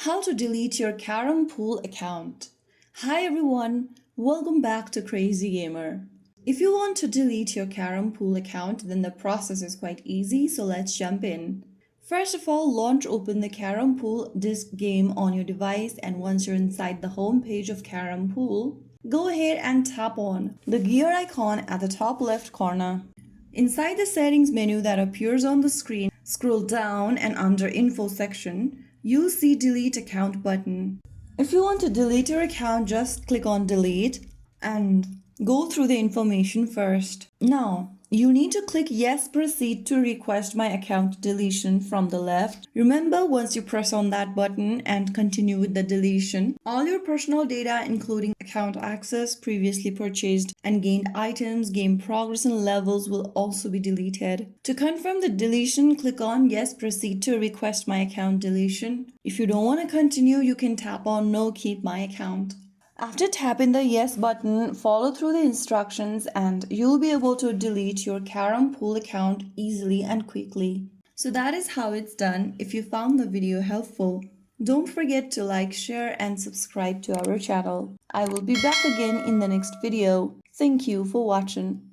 How to delete your Carrom Pool account. Hi everyone, welcome back to Crazy Gamer. If you want to delete your Carrom Pool account, then the process is quite easy, so let's jump in. First of all, open the Carrom Pool disc game on your device, and once you're inside the home page of Carrom Pool, go ahead and tap on the gear icon at the top left corner. Inside the settings menu that appears on the screen, scroll down and under info section, you'll see delete account button. If you want to delete your account, just click on delete and go through the information first. Now, you need to click yes proceed to request my account deletion from the left. Remember, once you press on that button and continue with the deletion, all your personal data including account access, previously purchased and gained items, game progress and levels will also be deleted. To confirm the deletion, click on yes proceed to request my account deletion. If you don't want to continue, you can tap on no keep my account. After tapping the yes button, follow through the instructions and you'll be able to delete your Carrom Pool account easily and quickly. So that is how it's done. If you found the video helpful, don't forget to like, share and subscribe to our channel. I will be back again in the next video. Thank you for watching.